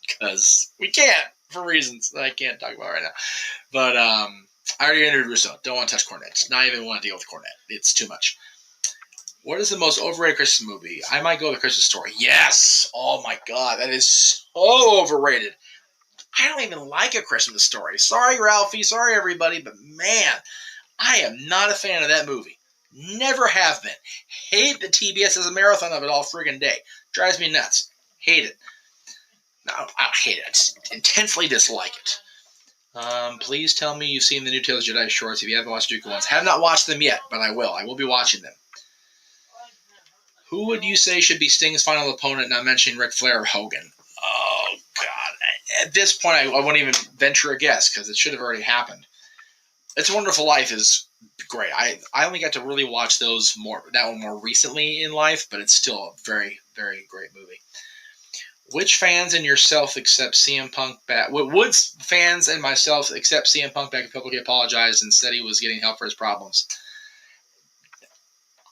because we can't for reasons that I can't talk about right now. But I already interviewed Russo. Don't want to touch Cornette. Not even want to deal with Cornette. It's too much. What is the most overrated Christmas movie? I might go with Christmas Story. Yes. Oh my God, that is so overrated. I don't even like A Christmas Story. Sorry, Ralphie. Sorry, everybody. But, man, I am not a fan of that movie. Never have been. Hate that TBS has a marathon of it all friggin' day. Drives me nuts. Hate it. No, I don't hate it. I just intensely dislike it. Please tell me you've seen the new Tales of Jedi shorts if you haven't watched Dooku ones. Have not watched them yet, but I will. I will be watching them. Who would you say should be Sting's final opponent, not mentioning Ric Flair or Hogan? Oh, God. At this point, I won't even venture a guess because it should have already happened. It's a Wonderful Life is great. I only got to really watch that one more recently in life, but it's still a very, very great movie. Which fans and yourself accept CM Punk back? Would fans and myself accept CM Punk back if publicly apologized and said he was getting help for his problems?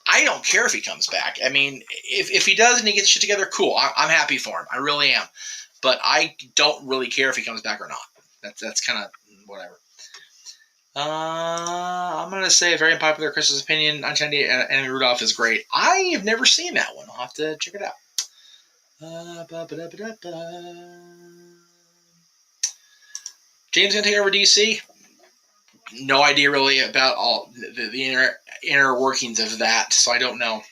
I don't care if he comes back. I mean, if he does and he gets shit together, cool. I'm happy for him. I really am. But I don't really care if he comes back or not. That's kind of whatever. I'm going to say a very unpopular Christmas opinion. 1998 Enemy Rudolph is great. I have never seen that one. I'll have to check it out. James going to take over DC? No idea really about all the inner workings of that, so I don't know.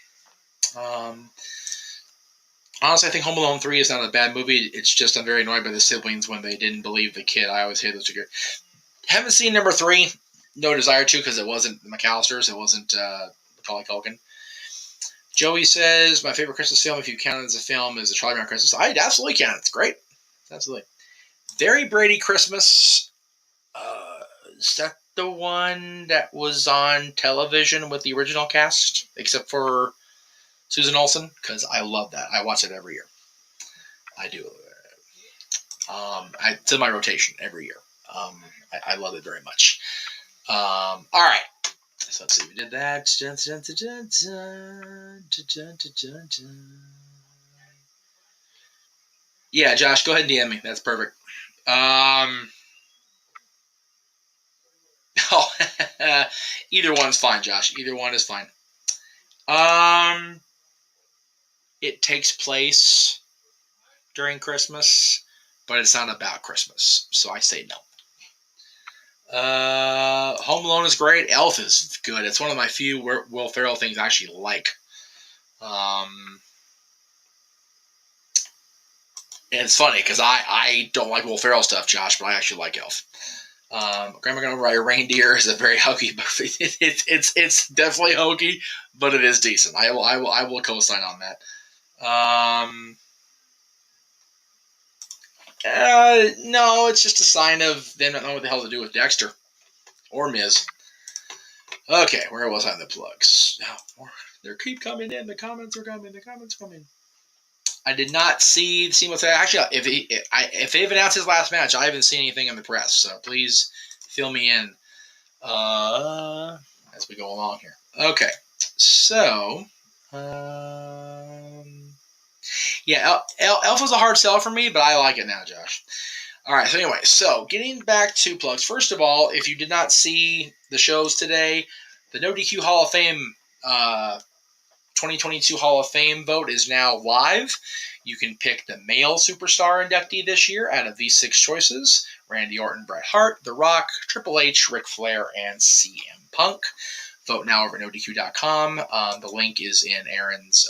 Honestly, I think Home Alone 3 is not a bad movie. It's just I'm very annoyed by the siblings when they didn't believe the kid. I always hate those two. Haven't seen number 3. No desire to because it wasn't the McAllisters. It wasn't Macaulay Culkin. Joey says, my favorite Christmas film, if you count it as a film, is The Charlie Brown Christmas. I absolutely count it. It's great. Absolutely. Very Brady Christmas. Is that the one that was on television with the original cast? Except for Susan Olsen? Because I love that. I watch it every year. I do. It's in my rotation every year. I love it very much. All right. So let's see. We did that. Yeah, Josh, go ahead and DM me. That's perfect. Either one's fine, Josh. Either one is fine. It takes place during Christmas, but it's not about Christmas, so I say no. Home Alone is great. Elf is good. It's one of my few Will Ferrell things I actually like. And it's funny because I don't like Will Ferrell stuff, Josh, but I actually like Elf. Grandma Gonna Ride a Reindeer is a very hokey movie. It's definitely hokey, but it is decent. I will co-sign on that. No, it's just a sign of them not knowing what the hell to do with Dexter or Miz. Okay, where was I in the plugs? Oh, they keep coming in. The comments are coming. The comments are coming. I did not see what's actually. If they've announced his last match, I haven't seen anything in the press. So please fill me in as we go along here. Okay, so yeah, Elf was a hard sell for me, but I like it now, Josh. All right, so anyway, so getting back to plugs. First of all, if you did not see the shows today, the No DQ Hall of Fame 2022 Hall of Fame vote is now live. You can pick the male superstar inductee this year out of these 6 choices: Randy Orton, Bret Hart, The Rock, Triple H, Ric Flair, and CM Punk. Vote now over at NoDQ.com. The link is in Aaron's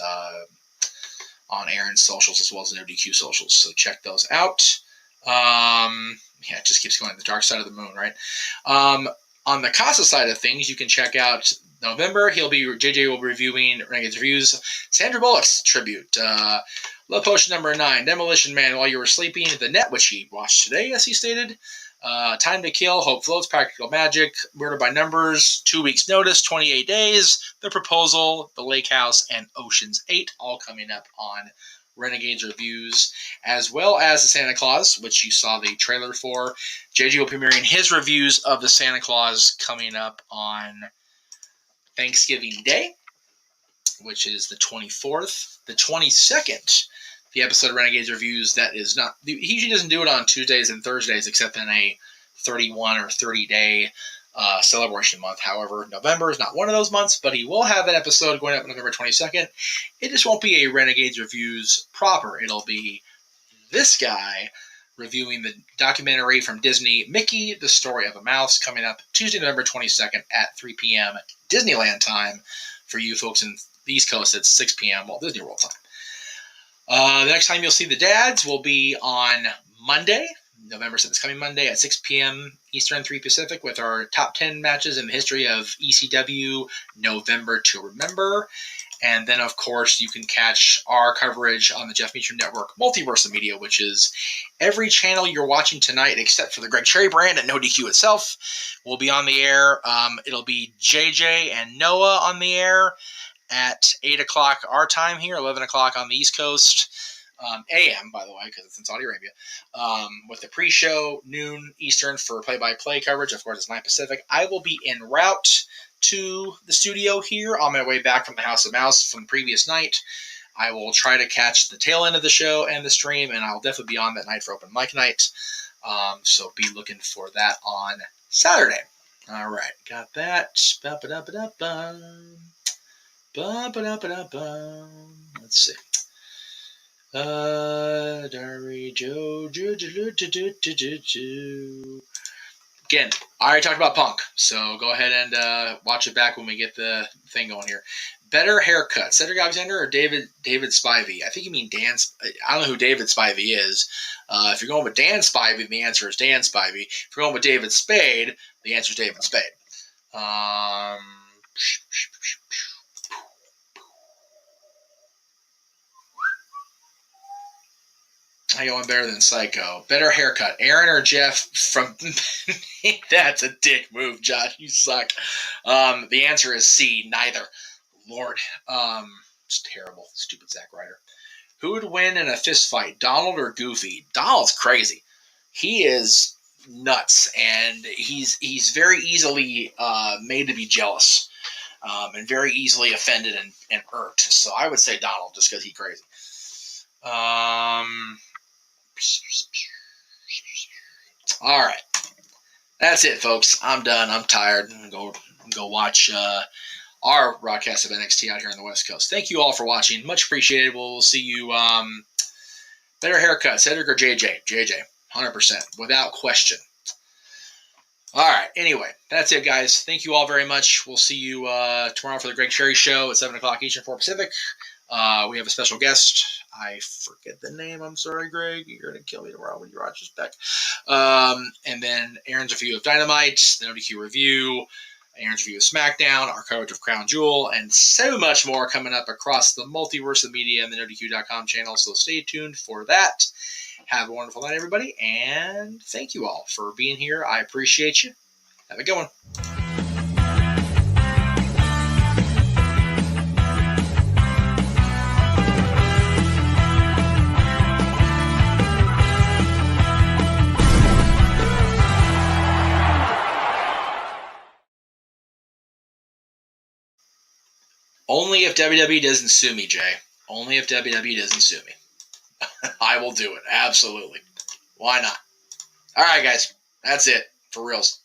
on Aaron's socials as well as the No DQ socials, so check those out. Yeah, it just keeps going. The dark side of the moon, right? On the Casa side of things, you can check out November. JJ will be reviewing Renegades Reviews, Sandra Bullock's tribute, Love Potion number 9, Demolition Man While You Were Sleeping, The Net, which he watched today, as he stated, Time to Kill, Hope Floats, Practical Magic, Murder by Numbers, 2 Weeks Notice, 28 Days, The Proposal, The Lake House, and Ocean's 8, all coming up on Renegades Reviews, as well as the Santa Claus, which you saw the trailer for. JJ will be premiering his reviews of the Santa Claus coming up on Thanksgiving Day, which is the 24th. The 22nd, the episode of Renegades Reviews that is not... He usually doesn't do it on Tuesdays and Thursdays except in a 31 or 30-day celebration month. However, November is not one of those months, but he will have an episode going up November 22nd. It just won't be a Renegades Reviews proper. It'll be this guy reviewing the documentary from Disney, Mickey, The Story of a Mouse, coming up Tuesday, November 22nd at 3 p.m. Disneyland time. For you folks in the East Coast, it's 6 p.m. Walt Disney World time. The next time you'll see the dads will be on Monday, November 7th, this coming Monday at 6 p.m. Eastern, 3 Pacific, with our top 10 matches in the history of ECW November to Remember. And then, of course, you can catch our coverage on the Jeff Meacham Network Multiverse of Media, which is every channel you're watching tonight except for the Greg Cherry brand and No DQ itself will be on the air. It'll be JJ and Noah on the air at 8 o'clock our time here, 11 o'clock on the East Coast. AM, by the way, because it's in Saudi Arabia, with the pre-show, noon Eastern for play-by-play coverage. Of course, it's 9 Pacific. I will be en route to the studio here on my way back from the House of Mouse from the previous night. I will try to catch the tail end of the show and the stream, and I'll definitely be on that night for open mic night. So be looking for that on Saturday. All right, got that. Let's see. Diary Joe. Again, I already talked about Punk, so go ahead and watch it back when we get the thing going here. Better haircut, Cedric Alexander or David Spivey? I think you mean Dan. I don't know who David Spivey is. If you're going with Dan Spivey, the answer is Dan Spivey. If you're going with David Spade, the answer is David Spade. I going better than Psycho. Better haircut, Aaron or Jeff from... That's a dick move, Josh. You suck. The answer is C, neither. Lord. It's terrible. Stupid Zack Ryder. Who would win in a fist fight, Donald or Goofy? Donald's crazy. He is nuts, and he's very easily made to be jealous, and very easily offended and irked. So I would say Donald, just because he's crazy. All right, that's it, folks. I'm done. I'm tired. I'm gonna go watch our broadcast of NXT out here on the West Coast. Thank you all for watching. Much appreciated. We'll see you. Better haircut, Cedric or JJ? JJ, 100%, without question. All right. Anyway, that's it, guys. Thank you all very much. We'll see you tomorrow for the Greg Cherry Show at 7 o'clock Eastern, 4 Pacific. We have a special guest. I forget the name. I'm sorry, Greg. You're going to kill me tomorrow when you watch this back. And then Aaron's review of Dynamite, the ODQ review, Aaron's review of SmackDown, our coverage of Crown Jewel, and so much more coming up across the multiverse of media and the NoDQ.com channel. So stay tuned for that. Have a wonderful night, everybody, and thank you all for being here. I appreciate you. Have a good one. Only if WWE doesn't sue me, Jay. Only if WWE doesn't sue me. I will do it. Absolutely. Why not? All right, guys. That's it. For reals.